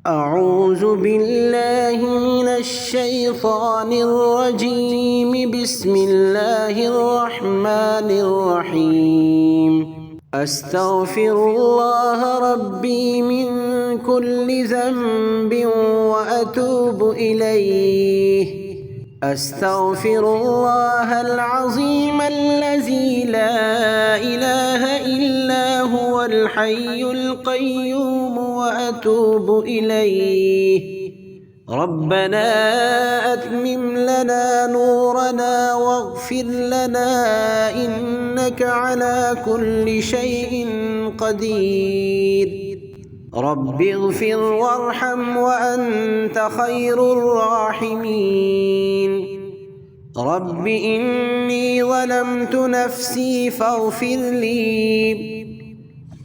أعوذ بالله من الشيطان الرجيم. بسم الله الرحمن الرحيم. أستغفر الله ربي من كل ذنب وأتوب إليه. أستغفر الله العظيم الذي لا إله إلا هو الحي القيوم وأتوب إليه. ربنا أتمم لنا نورنا واغفر لنا إنك على كل شيء قدير. رب اغفر وارحم وأنت خير الراحمين. رب إني ظلمت نفسي فاغفر لي.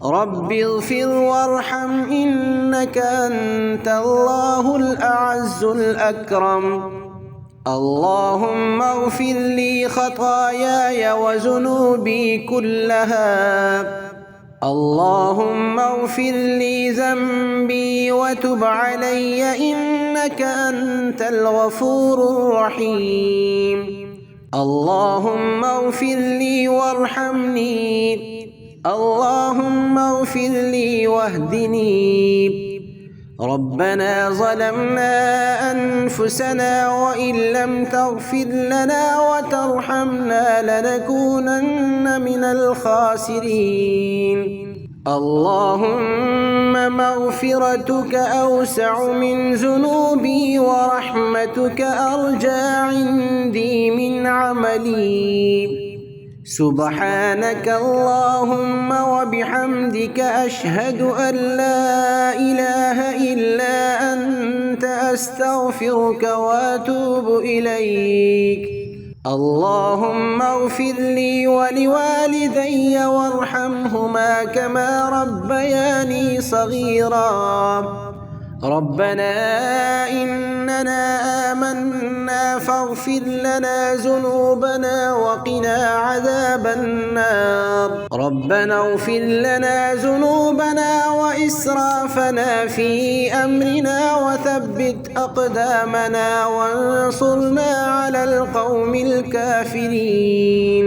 رب اغفر وارحم إنك أنت الله الأعز الأكرم. اللهم اغفر لي خطاياي وذنوبي كلها. اللهم اغفر لي ذنبي وتب علي إنك أنت الغفور الرحيم. اللهم اغفر لي وارحمني. اللهم اغفر لي واهدني. ربنا ظلمنا أنفسنا وإن لم تغفر لنا وترحمنا لنكونن من الخاسرين. اللهم مغفرتك أوسع من ذنوبي ورحمتك أرجى عندي من عملي. سبحانك اللهم وبحمدك أشهد أن لا إله إلا أنت أستغفرك وأتوب إليك. اللهم اغفر لي ولوالدي وارحمهما كما ربياني صغيرا. ربنا إننا آمنا فاغفر لنا ذنوبنا وقنا عذاب النار. ربنا اغفر لنا ذنوبنا وإسرافنا في أمرنا وثبت أقدامنا وانصرنا على القوم الكافرين.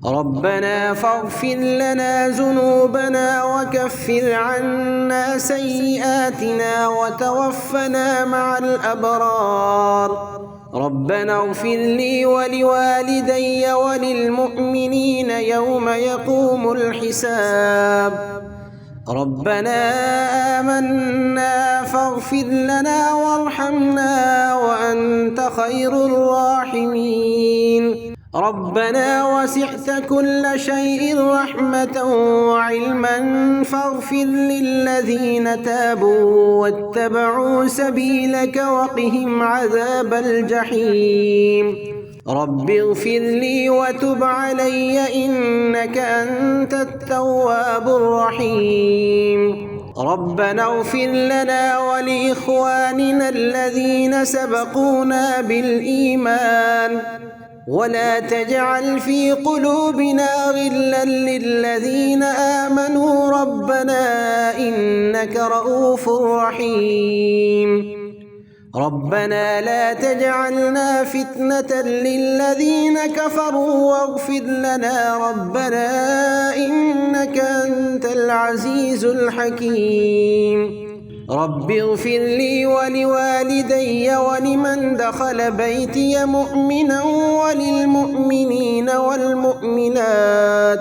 ربنا فاغفر لنا ذنوبنا وكفر عنا سيئاتنا وتوفنا مع الأبرار. ربنا اغفر لي ولوالدي وللمؤمنين يوم يقوم الحساب. ربنا آمنا فاغفر لنا وارحمنا وأنت خير الراحمين. ربنا وسعت كل شيء رحمة وعلما فاغفر للذين تابوا واتبعوا سبيلك وقهم عذاب الجحيم. رب اغفر لي وتب علي إنك أنت التواب الرحيم. ربنا اغفر لنا ولإخواننا الذين سبقونا بالإيمان ولا تجعل في قلوبنا غلا للذين آمنوا ربنا إنك رؤوف رحيم. ربنا لا تجعلنا فتنة للذين كفروا واغفر لنا ربنا إنك أنت العزيز الحكيم. رب اغفر لي ولوالدي ولمن دخل بيتي مؤمنا وللمؤمنين والمؤمنات.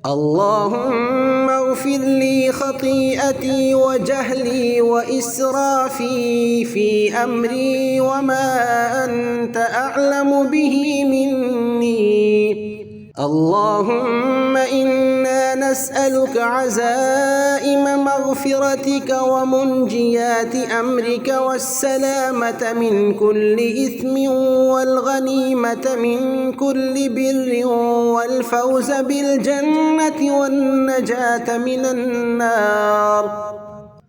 اللهم اغفر لي خطيئتي وجهلي وإسرافي في أمري وما أنت أعلم به مني. اللهم إنا نسألك عزائم مغفرتك ومنجيات أمرك والسلامة من كل إثم والغنيمة من كل بر والفوز بالجنة والنجاة من النار.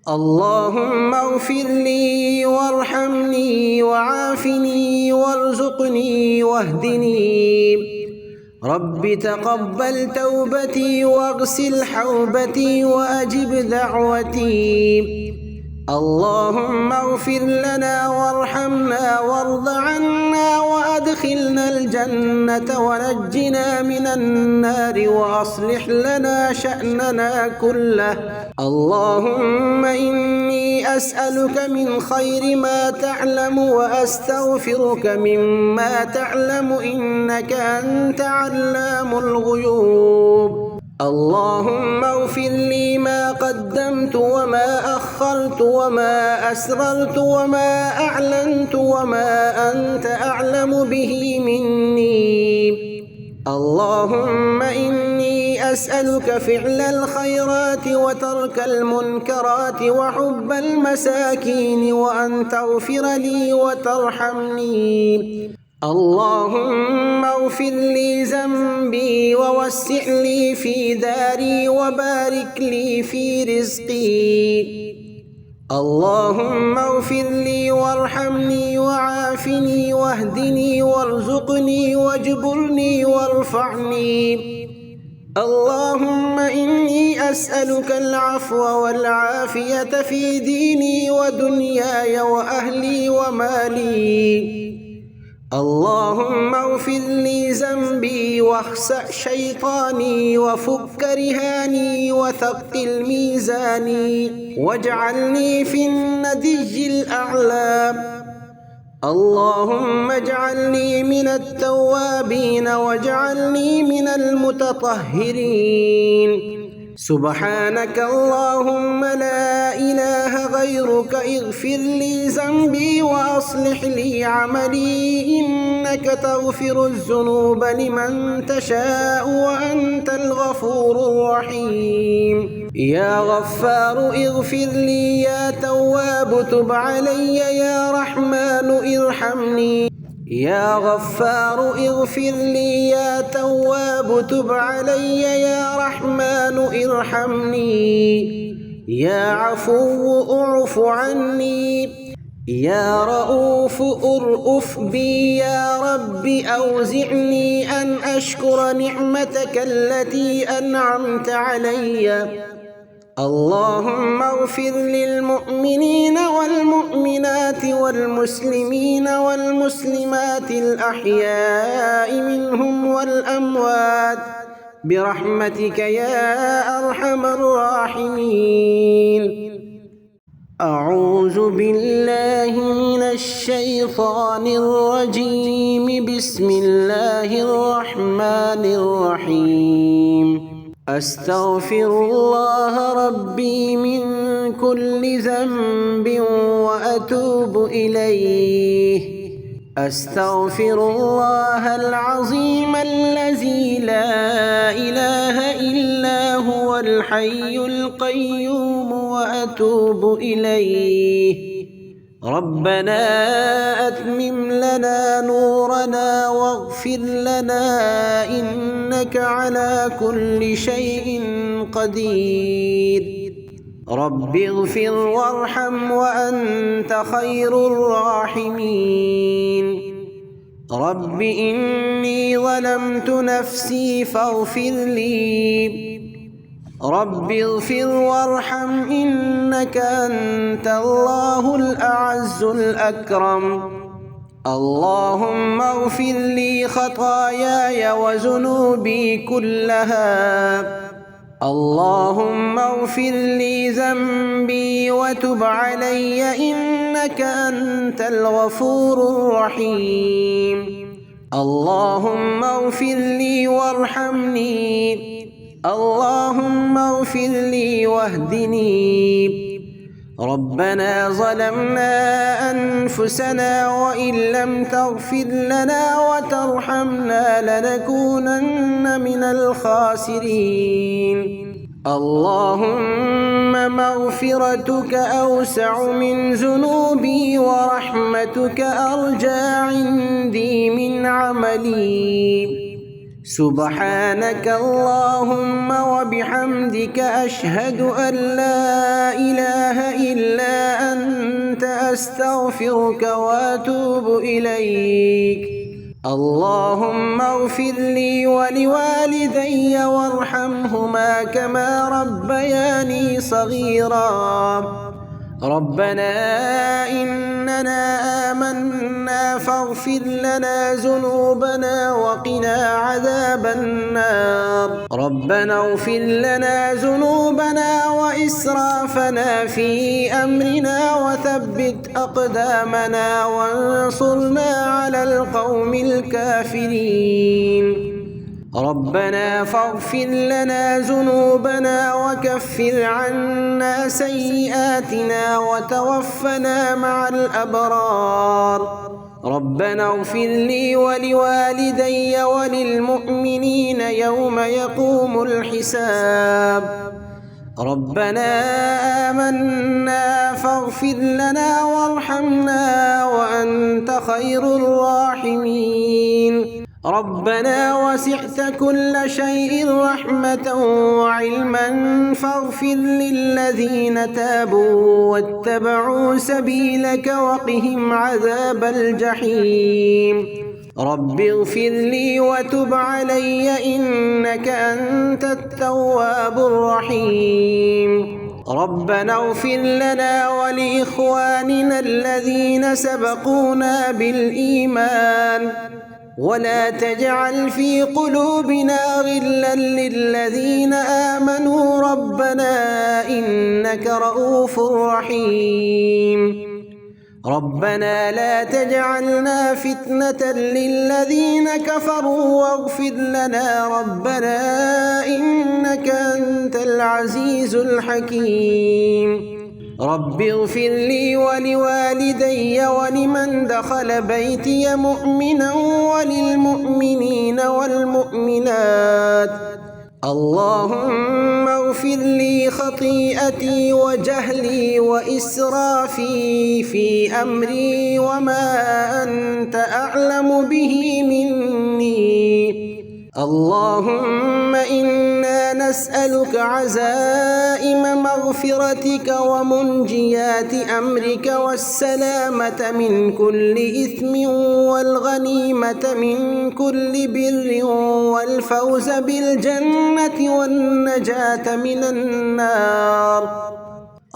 اللهم اغفر لي وارحمني وعافني وارزقني واهدني. رب تقبل توبتي واغسل حوبتي وأجب دعوتي. اللهم اغفر لنا وارحمنا وارض عنا وأدخلنا الجنة ونجنا من النار وأصلح لنا شأننا كله. اللهم إني أسألك من خير ما تعلم وأستغفرك مما تعلم إنك أنت علام الغيوب. اللهم اغفر لي ما قدمت وما أخرت وما أسررت وما أعلنت وما أنت أعلم به مني. اللهم إني أسألك فعل الخيرات وترك المنكرات وحب المساكين وأن تغفر لي وترحمني. اللهم اغفر لي ذنبي ووسع لي في داري وبارك لي في رزقي. اللهم اغفر لي وارحمني وعافني واهدني وارزقني واجبرني وارفعني. اللهم إني أسألك العفو والعافية في ديني ودنياي وأهلي ومالي. اللهم اغفر لي ذنبي واخسأ شيطاني وفك رهاني وثقل ميزاني واجعلني في الندي الأعلى. اللهم اجعلني من التوابين واجعلني من المتطهرين. سبحانك اللهم لا إله غيرك اغفر لي ذنبي وأصلح لي عملي إنك تغفر الذنوب لمن تشاء وأنت الغفور الرحيم. يا غفار اغفر لي يا تواب تب علي يا رحمن ارحمني. يا غفار اغفر لي يا تواب تب علي يا رحمن ارحمني. يا عفو اعف عني. يا رؤوف ارأف بي. يا رب أوزعني أن أشكر نعمتك التي أنعمت علي. اللهم اغفر للمؤمنين والمؤمنات والمسلمين والمسلمات الأحياء منهم والأموات برحمتك يا أرحم الراحمين. أعوذ بالله من الشيطان الرجيم. بسم الله الرحمن الرحيم. أستغفر الله ربي من كل ذنب وأتوب إليه. أستغفر الله العظيم الذي لا إله إلا هو الحي القيوم وأتوب إليه. ربنا أتمم لنا نورنا واغفر لنا إنك على كل شيء قدير. رب اغفر وارحم وأنت خير الراحمين. رب إني ظلمت نفسي فاغفر لي. رب اغفر وارحم إنك أنت الله الأعز الأكرم. اللهم اغفر لي خطاياي وذنوبي كلها. اللهم اغفر لي ذنبي وتب علي إنك أنت الغفور الرحيم. اللهم اغفر لي وارحمني. اللهم اغفر لي واهدني. ربنا ظلمنا أنفسنا وإن لم تغفر لنا وترحمنا لنكونن من الخاسرين. اللهم مغفرتك أوسع من ذنوبي ورحمتك أرجى عندي من عملي. سبحانك اللهم وبحمدك أشهد أن لا إله إلا أنت أستغفرك وأتوب إليك. اللهم اغفر لي ولوالدي وارحمهما كما ربياني صغيرا. ربنا إننا آمنا فاغفر لنا ذنوبنا وقنا عذاب النار ربنا اغفر لنا ذنوبنا وإسرافنا في أمرنا وثبت أقدامنا وانصرنا على القوم الكافرين ربنا فاغفر لنا ذنوبنا وكفر عنا سيئاتنا وتوفنا مع الأبرار ربنا اغفر لي ولوالدي وللمؤمنين يوم يقوم الحساب ربنا آمنا فاغفر لنا وارحمنا وأنت خير الراحمين ربنا وسعت كل شيء رحمة وعلما فاغفر للذين تابوا واتبعوا سبيلك وقهم عذاب الجحيم رب اغفر لي وتب علي إنك أنت التواب الرحيم ربنا اغفر لنا ولإخواننا الذين سبقونا بالإيمان ولا تجعل في قلوبنا غلا للذين آمنوا ربنا إنك رؤوف رحيم ربنا لا تجعلنا فتنة للذين كفروا واغفر لنا ربنا إنك أنت العزيز الحكيم رب اغفر لي ولوالدي ولمن دخل بيتي مؤمنا وللمؤمنين والمؤمنات اللهم اغفر لي خطيئتي وجهلي وإسرافي في أمري وما أنت أعلم به مني اللهم إنا نسألك عزائم مغفرتك ومنجيات أمرك والسلامة من كل إثم والغنيمة من كل بر والفوز بالجنة والنجاة من النار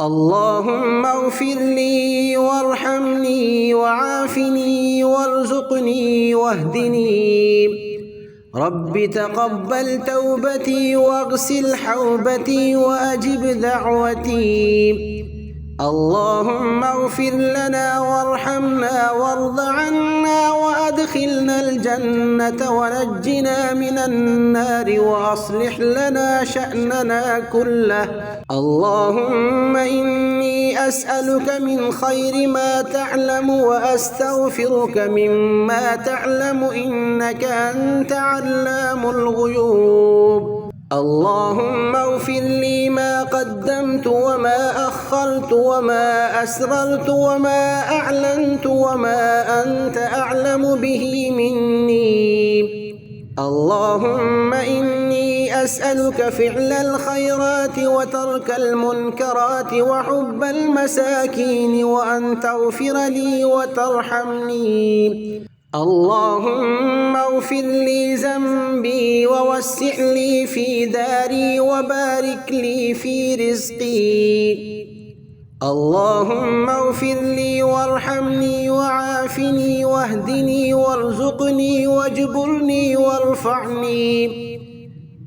اللهم اغفر لي وارحمني وعافني وارزقني واهدني رب تقبل توبتي واغسل حوبتي وأجب دعوتي اللهم اغفر لنا وارحمنا وارض عنا وأدخلنا الجنة ونجنا من النار وأصلح لنا شأننا كله اللهم إني أسألك من خير ما تعلم وأستغفرك مما تعلم إنك أنت علام الغيوب اللهم اغفر لي ما قدمت وما أخرت وما أسررت وما أعلنت وما أنت أعلم به مني اللهم إني أسألك فعل الخيرات وترك المنكرات وحب المساكين وأن تغفر لي وترحمني اللهم اغفر لي ذنبي ووسع لي في داري وبارك لي في رزقي اللهم اغفر لي وارحمني وعافني واهدني وارزقني واجبرني وارفعني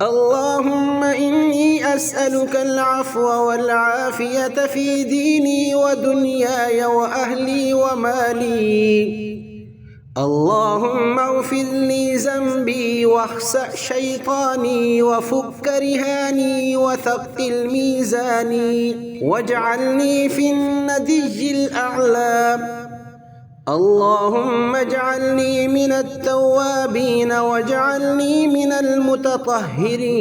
اللهم إني أسألك العفو والعافية في ديني ودنياي وأهلي ومالي اللهم اغفر لي ذنبي واخسأ شيطاني وفك رهاني وثقل ميزاني واجعلني في الندي الأعلى اللهم اجعلني من التوابين واجعلني من المتطهرين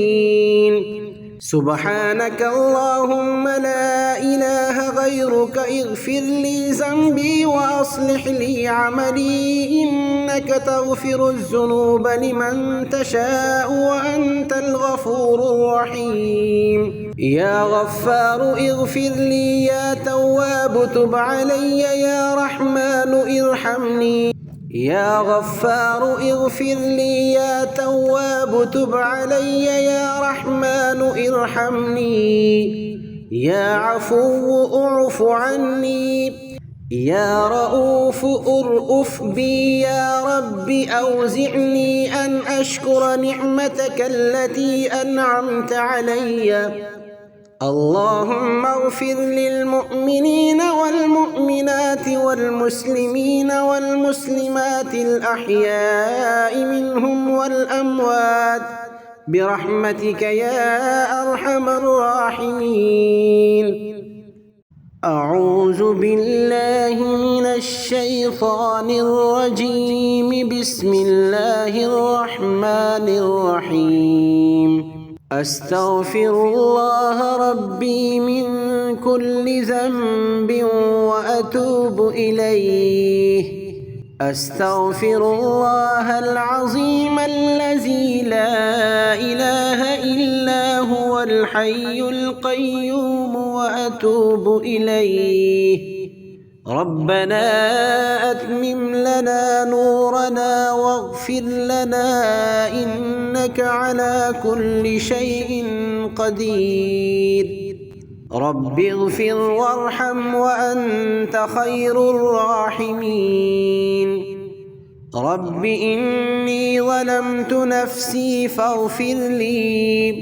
سبحانك اللهم لا إله غيرك اغفر لي ذنبي وأصلح لي عملي إنك تغفر الذنوب لمن تشاء وأنت الغفور الرحيم يا غفار اغفر لي يا تواب تب علي يا رحمن ارحمني يا غفار اغفر لي يا تواب تب علي يا رحمن ارحمني يا عفو اعف عني، يا رؤوف ارأف بي. يا رب أوزعني أن أشكر نعمتك التي أنعمت علي. اللهم اغفر للمؤمنين والمؤمنات والمسلمين والمسلمات الأحياء منهم والأموات برحمتك يا أرحم الراحمين. أعوذ بالله من الشيطان الرجيم. بسم الله الرحمن الرحيم. أستغفر الله ربي من كل ذنب وأتوب إليه. أستغفر الله العظيم الذي لا إله إلا هو الحي القيوم وأتوب إليه. ربنا أتمم لنا نورنا واغفر لنا إنك على كل شيء قدير. رب اغفر وارحم وأنت خير الراحمين. رب إني ظلمت نفسي فاغفر لي.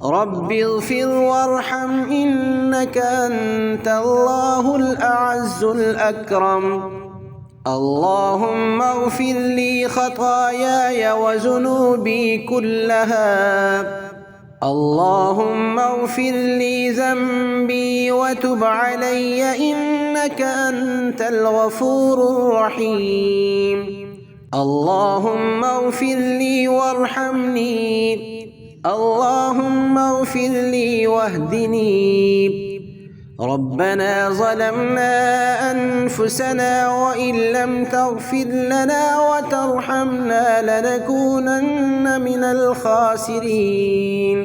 رب اغفر وارحم إنك أنت الله الأعز الأكرم. اللهم اغفر لي خطاياي وذنوبي كلها. اللهم اغفر لي ذنبي وتب علي إنك أنت الغفور الرحيم. اللهم اغفر لي وارحمني. اللهم اغفر لي واهدني. ربنا ظلمنا أنفسنا وإن لم تغفر لنا وترحمنا لنكونن من الخاسرين.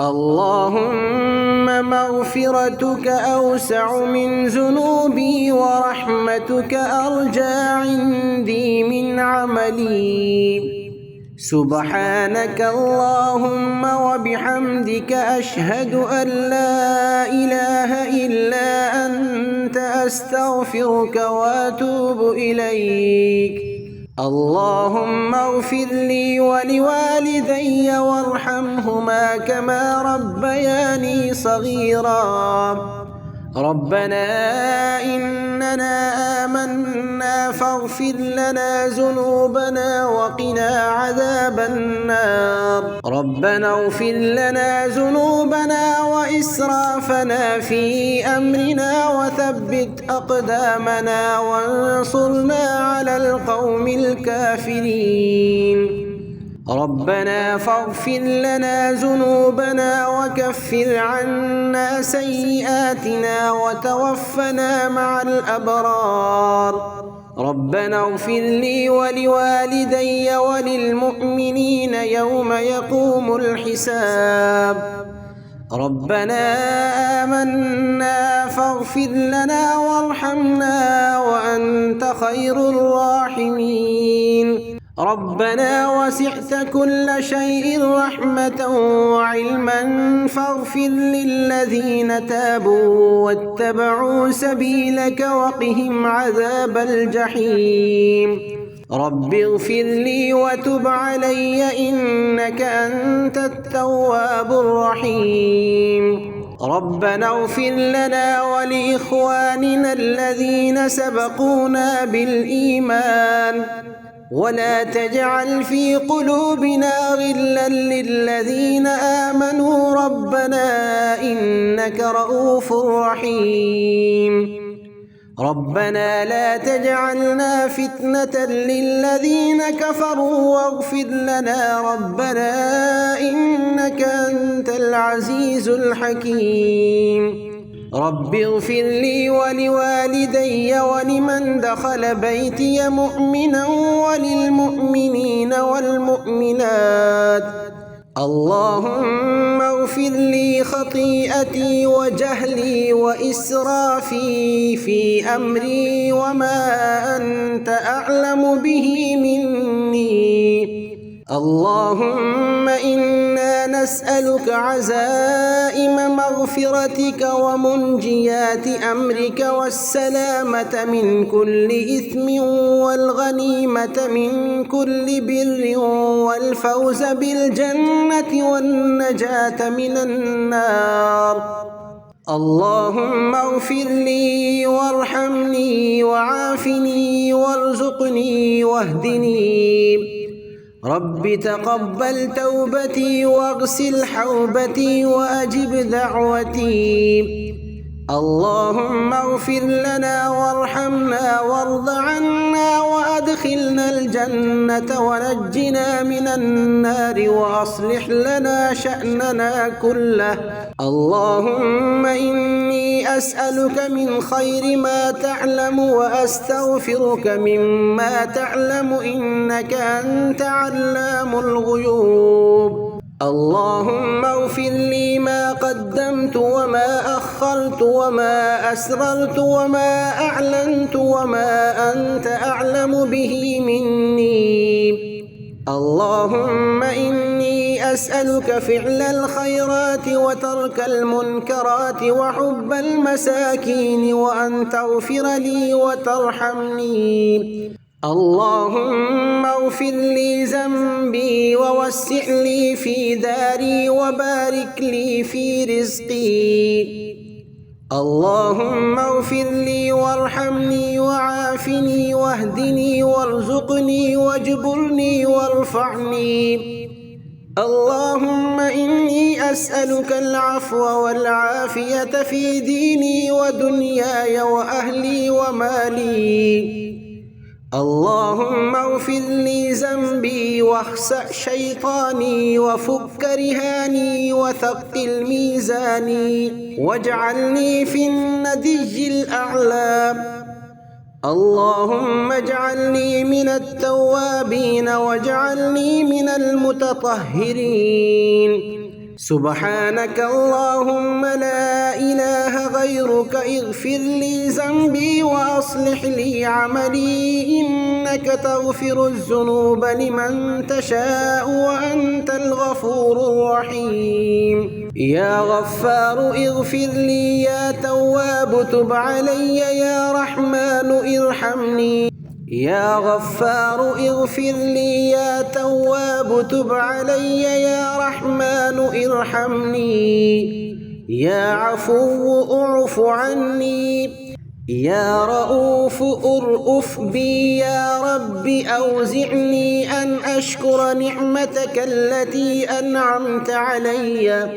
اللهم مغفرتك أوسع من ذنوبي ورحمتك أرجى عندي من عملي. سبحانك اللهم وبحمدك أشهد أن لا إله إلا أنت أستغفرك وأتوب إليك. اللهم اغفر لي ولوالدي وارحمهما كما ربياني صغيرا. ربنا إننا آمنا فاغفر لنا ذنوبنا وقنا عذاب النار. ربنا اغفر لنا ذنوبنا وإسرافنا في أمرنا وثبت أقدامنا وانصرنا على القوم الكافرين. ربنا فاغفر لنا ذنوبنا وكفر عنا سيئاتنا وتوفنا مع الأبرار. ربنا اغفر لي ولوالدي وللمؤمنين يوم يقوم الحساب. ربنا آمنا فاغفر لنا وارحمنا وأنت خير الراحمين. ربنا وسعت كل شيء رحمة وعلما فاغفر للذين تابوا واتبعوا سبيلك وقهم عذاب الجحيم. رب اغفر لي وتب علي إنك أنت التواب الرحيم. ربنا اغفر لنا ولإخواننا الذين سبقونا بالإيمان ولا تجعل في قلوبنا غلا للذين آمنوا ربنا إنك رؤوف رحيم. ربنا لا تجعلنا فتنة للذين كفروا واغفر لنا ربنا إنك أنت العزيز الحكيم. رب اغفر لي ولوالدي ولمن دخل بيتي مؤمنا وللمؤمنين والمؤمنات. اللهم اغفر لي خطيئتي وجهلي وإسرافي في أمري وما أنت أعلم به مني. اللهم إنا أسألك عزائم مغفرتك ومنجيات أمرك والسلامة من كل إثم والغنيمة من كل بر والفوز بالجنة والنجاة من النار. اللهم اغفر لي وارحمني وعافني وارزقني واهدني. رب تقبل توبتي واغسل حوبتي وأجب دعوتي. اللهم اغفر لنا وارحمنا وارض عنا وأدخلنا الجنة ونجنا من النار وأصلح لنا شأننا كله. اللهم إني أسألك من خير ما تعلم وأستغفرك مما تعلم إنك أنت علام الغيوب. اللهم اغفر لي ما قدمت وما أخرت وما أسررت وما أعلنت وما أنت أعلم به مني. اللهم إني أسألك فعل الخيرات وترك المنكرات وحب المساكين وأن تغفر لي وترحمني. اللهم اغفر لي ذنبي ووسع لي في داري وبارك لي في رزقي. اللهم اغفر لي وارحمني وعافني واهدني وارزقني واجبرني وارفعني. اللهم إني أسألك العفو والعافية في ديني ودنياي وأهلي ومالي. اللهم اغفر لي ذنبي واخسأ شيطاني وفك رهاني وثقل ميزاني واجعلني في الندي الأعلى. اللهم اجعلني من التوابين واجعلني من المتطهرين. سبحانك اللهم لا إله غيرك اغفر لي ذنبي وأصلح لي عملي إنك تغفر الذنوب لمن تشاء وأنت الغفور الرحيم. يا غفار اغفر لي يا تواب تب علي يا رحمن ارحمني. يا غفار اغفر لي يا تواب تب علي يا رحمن ارحمني. يا عفو اعف عني. يا رؤوف ارأف بي. يا رب أوزعني أن أشكر نعمتك التي أنعمت علي.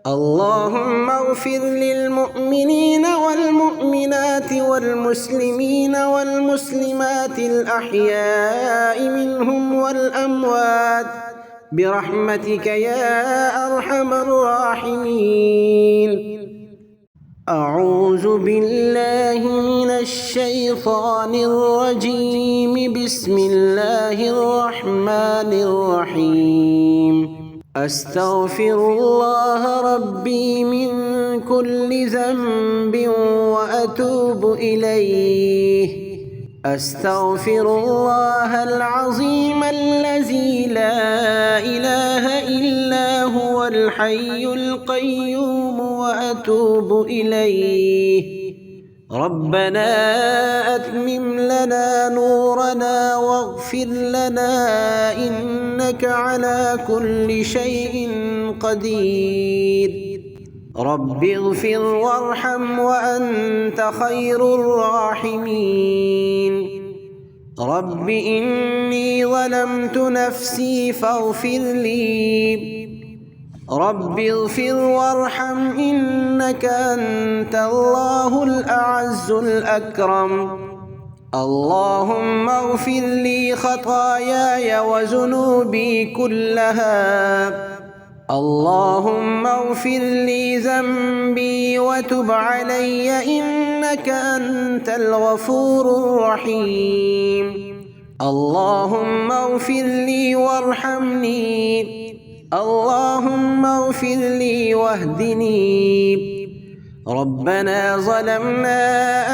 اللهم اغفر للمؤمنين والمؤمنات والمسلمين والمسلمات الأحياء منهم والأموات برحمتك يا أرحم الراحمين. أعوذ بالله من الشيطان الرجيم. بسم الله الرحمن الرحيم. أستغفر الله ربي من كل ذنب وأتوب إليه. أستغفر الله العظيم الذي لا إله إلا هو الحي القيوم وأتوب إليه. ربنا أتمم لنا نورنا واغفر لنا إنك على كل شيء قدير. رب اغفر وارحم وأنت خير الراحمين. رب إني ظلمت نفسي فاغفر لي. رب اغفر وارحم إنك أنت الله الأعز الأكرم. اللهم اغفر لي خطاياي وذنوبي كلها. اللهم اغفر لي ذنبي وتب علي إنك أنت الغفور الرحيم. اللهم اغفر لي وارحمني. اللهم اغفر لي واهدني. ربنا ظلمنا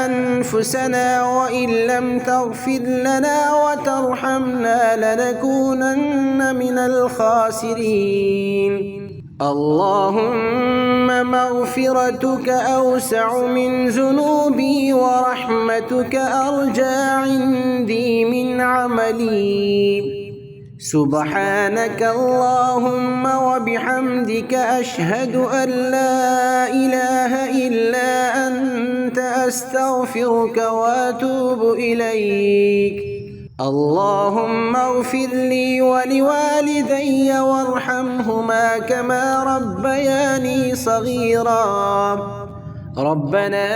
أنفسنا وإن لم تغفر لنا وترحمنا لنكونن من الخاسرين. اللهم مغفرتك أوسع من ذنوبي ورحمتك أرجى عندي من عملي. سبحانك اللهم وبحمدك أشهد أن لا إله إلا أنت أستغفرك وأتوب إليك. اللهم اغفر لي ولوالدي وارحمهما كما ربياني صغيرا. ربنا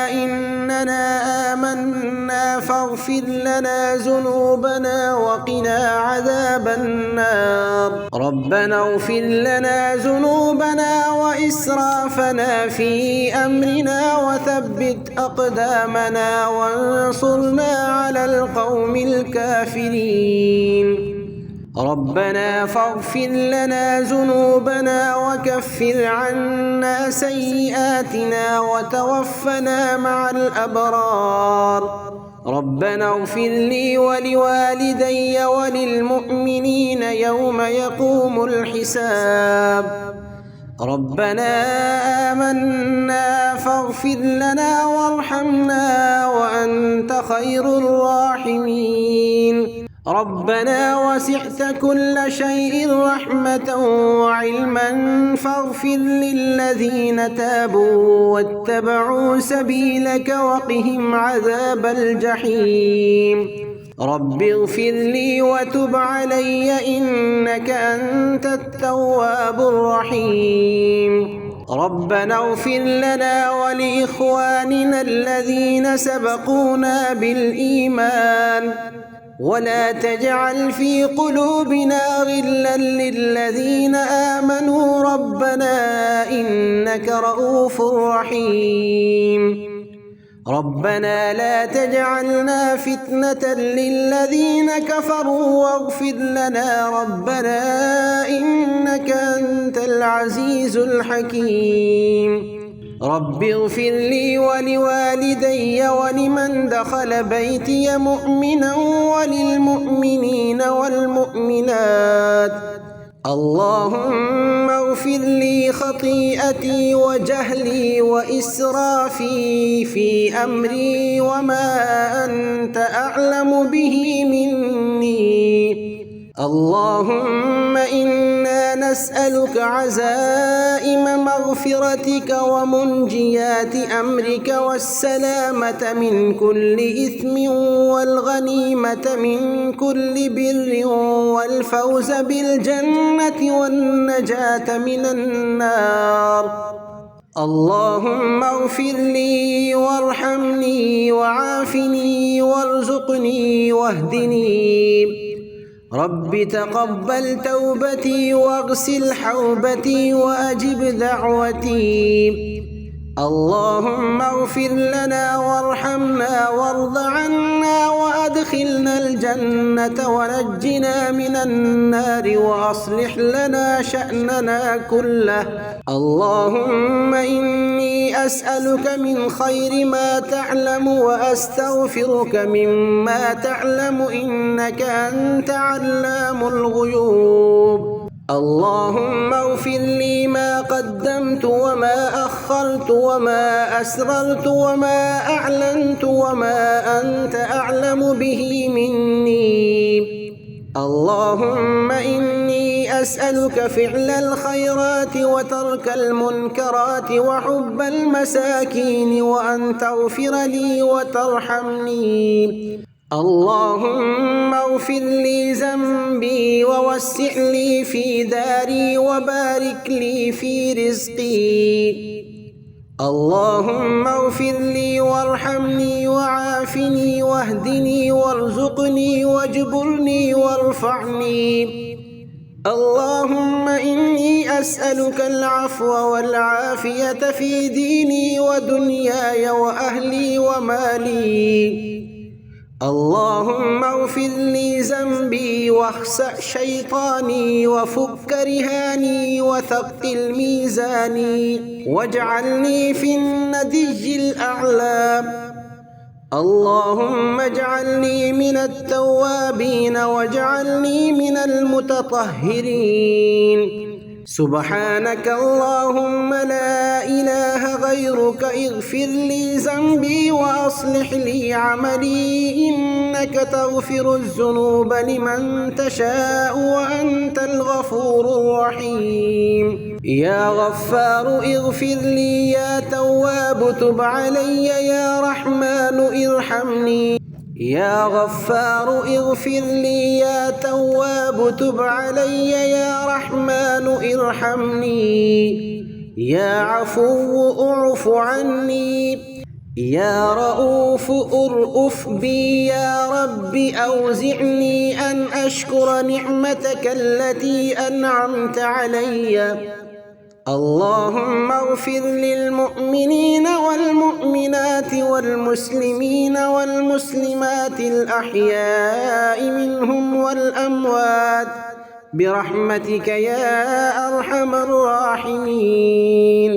إننا آمنا فاغفر لنا ذنوبنا وقنا عذاب النار. ربنا اغفر لنا ذنوبنا وإسرافنا في أمرنا وثبت أقدامنا وانصرنا على القوم الكافرين. ربنا فاغفر لنا ذنوبنا وكفر عنا سيئاتنا وتوفنا مع الأبرار. ربنا اغفر لي ولوالدي وللمؤمنين يوم يقوم الحساب. ربنا آمنا فاغفر لنا وارحمنا وأنت خير الراحمين. ربنا وسعت كل شيء رحمة وعلما فاغفر للذين تابوا واتبعوا سبيلك وقهم عذاب الجحيم. رب اغفر لي وتب علي إنك أنت التواب الرحيم. ربنا اغفر لنا ولإخواننا الذين سبقونا بالإيمان ولا تجعل في قلوبنا غلا للذين آمنوا ربنا إنك رؤوف رحيم. ربنا لا تجعلنا فتنة للذين كفروا واغفر لنا ربنا إنك أنت العزيز الحكيم. رب اغفر لي ولوالدي ولمن دخل بيتي مؤمنا وللمؤمنين والمؤمنات. اللهم اغفر لي خطيئتي وجهلي وإسرافي في أمري وما أنت أعلم به مني. اللهم إنا نسألك عزائم مغفرتك ومنجيات أمرك والسلامة من كل إثم والغنيمة من كل بر والفوز بالجنة والنجاة من النار. اللهم اغفر لي وارحمني وعافني وارزقني واهدني. رب تقبل توبتي واغسل حوبتي وأجب دعوتي. اللهم اغفر لنا وارحمنا وارض عنا وأدخلنا الجنة ونجنا من النار وأصلح لنا شأننا كله. اللهم إني أسألك من خير ما تعلم وأستغفرك مما تعلم إنك أنت علام الغيوب. اللهم اغفر لي ما قدمت وما أخرت وما أسررت وما أعلنت وما أنت أعلم به مني. اللهم إني أسألك فعل الخيرات وترك المنكرات وحب المساكين وأن تغفر لي وترحمني. اللهم اغفر لي ذنبي ووسع لي في داري وبارك لي في رزقي. اللهم اغفر لي وارحمني وعافني واهدني وارزقني واجبرني وارفعني. اللهم إني أسألك العفو والعافية في ديني ودنياي وأهلي ومالي. اللهم اغفر لي ذنبي واخسأ شيطاني وفك رهاني وثقل ميزاني واجعلني في الندي الأعلى. اللهم اجعلني من التوابين واجعلني من المتطهرين. سبحانك اللهم لا إله غيرك اغفر لي ذنبي وأصلح لي عملي إنك تغفر الذنوب لمن تشاء وأنت الغفور الرحيم يا غفار اغفر لي يا تواب تب علي يا رحمن ارحمني يا غفار اغفر لي يا تواب تب علي يا رحمن ارحمني يا عفو اعف عني يا رؤوف ارأف بي يا رب أوزعني أن أشكر نعمتك التي أنعمت علي اللهم اغفر للمؤمنين والمؤمنات والمسلمين والمسلمات الأحياء منهم والأموات برحمتك يا أرحم الراحمين